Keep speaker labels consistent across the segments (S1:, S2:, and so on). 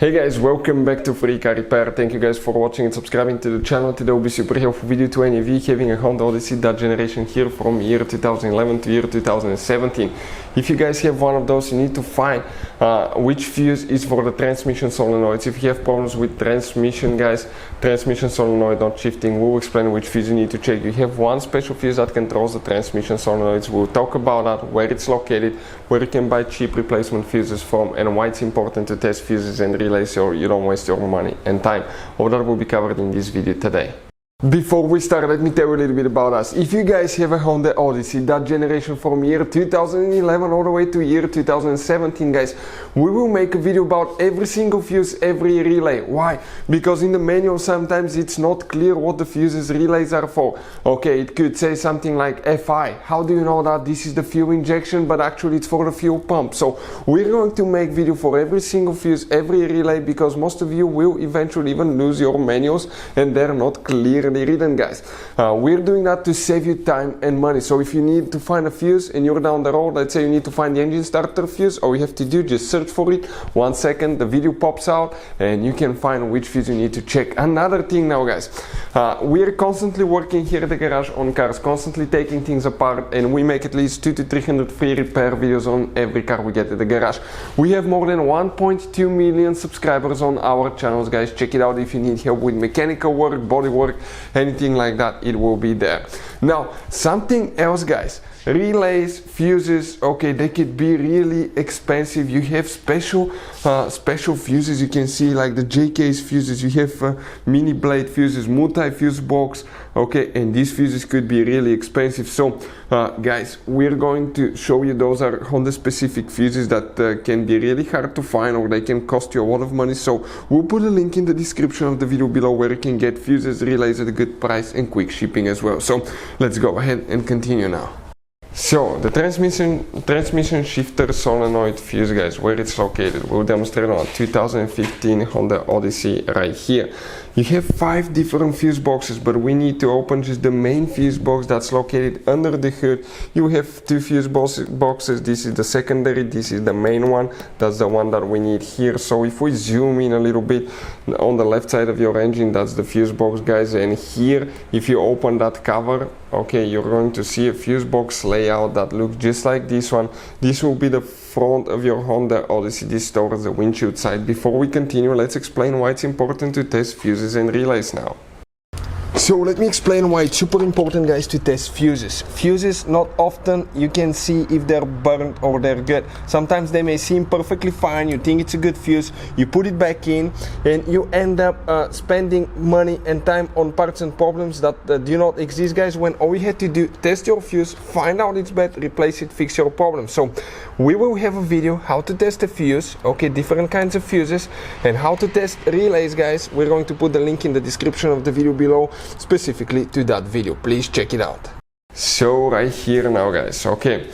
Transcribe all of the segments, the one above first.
S1: Hey guys, welcome back to Free Car Repair. Thank you guys for watching and subscribing to the channel. Today will be super helpful video to any of you having a Honda Odyssey, that generation here from year 2011 to year 2017. If you guys have one of those, you need to find which fuse is for the transmission solenoids. If you have problems with transmission, guys, transmission solenoid not shifting, we'll explain which fuse you need to check. You have one special fuse that controls the transmission solenoids. We'll talk about that, where it's located, where you can buy cheap replacement fuses from, and why it's important to test fuses and relays so you don't waste your money and time. All that will be covered in this video today. Before we start, let me tell you a little bit about us. If you guys have a Honda Odyssey, that generation from year 2011 all the way to year 2017, guys, we will make a video about every single fuse, every relay. Why? Because in the manual sometimes it's not clear what the fuses relays are for. Okay, it could say something like FI. How do you know that this is the fuel injection, but actually it's for the fuel pump? So we're going to make video for every single fuse, every relay, because most of you will eventually even lose your manuals and they're not clear written, guys. We're doing that to save you time and money. So if you need to find a fuse and you're down the road, let's say you need to find the engine starter fuse, all you have to do, just search for it. 1 second, the video pops out and you can find which fuse you need to check. Another thing now, guys, we're constantly working here at the garage on cars, constantly taking things apart, and we make at least 200 to 300 free repair videos on every car we get at the garage. We have more than 1.2 million subscribers on our channels, guys. Check it out if you need help with mechanical work, body work, anything like that, it will be there. Now, something else, guys, relays, fuses, okay, they could be really expensive. You have special fuses, you can see like the JK's fuses, you have mini blade fuses, multi-fuse box, okay, and these fuses could be really expensive. So guys, we're going to show you those are Honda specific fuses that can be really hard to find, or they can cost you a lot of money. So we'll put a link in the description of the video below where you can get fuses, relays at a good price and quick shipping as well. So let's go ahead and continue now. So the transmission shifter solenoid fuse, guys, where it's located, we'll demonstrate on a 2015 Honda Odyssey right here. You have 5 different fuse boxes, but we need to open just the main fuse box that's located under the hood. You have 2 fuse boxes. This is the secondary, this is the main one. That's the one that we need here. So if we zoom in a little bit, on the left side of your engine, that's the fuse box, guys, and here if you open that cover, okay, you're going to see a fuse box layout that looks just like this one. This will be the front of your Honda Odyssey, this towards the windshield side. Before we continue, let's explain why it's important to test fuses and relays now. So let me explain why it's super important, guys, to test fuses. Fuses, not often you can see if they're burnt or they're good. Sometimes they may seem perfectly fine, you think it's a good fuse, you put it back in and you end up spending money and time on parts and problems that do not exist, guys, when all you had to do, test your fuse, find out it's bad, replace it, fix your problem. So we will have a video how to test a fuse, okay, different kinds of fuses, and how to test relays, guys. We're going to put the link in the description of the video below specifically to that video. Please check it out. So right here now, guys, okay,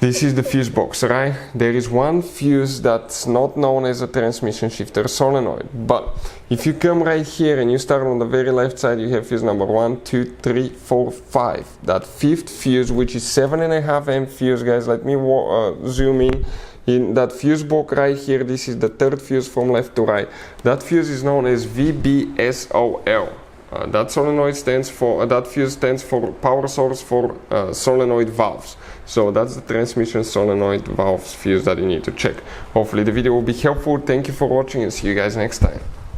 S1: this is the fuse box, right? There is one fuse that's not known as a transmission shifter solenoid, but if you come right here and you start on the very left side, you have fuse number 1, 2, 3, 4, 5. That 5th fuse, which is 7.5 amp fuse, guys, let me zoom in that fuse box right here. This is the 3rd fuse from left to right. That fuse is known as VBSOL. That solenoid stands for, that fuse stands for power source for solenoid valves. So that's the transmission solenoid valves fuse that you need to check. Hopefully the video will be helpful. Thank you for watching and see you guys next time.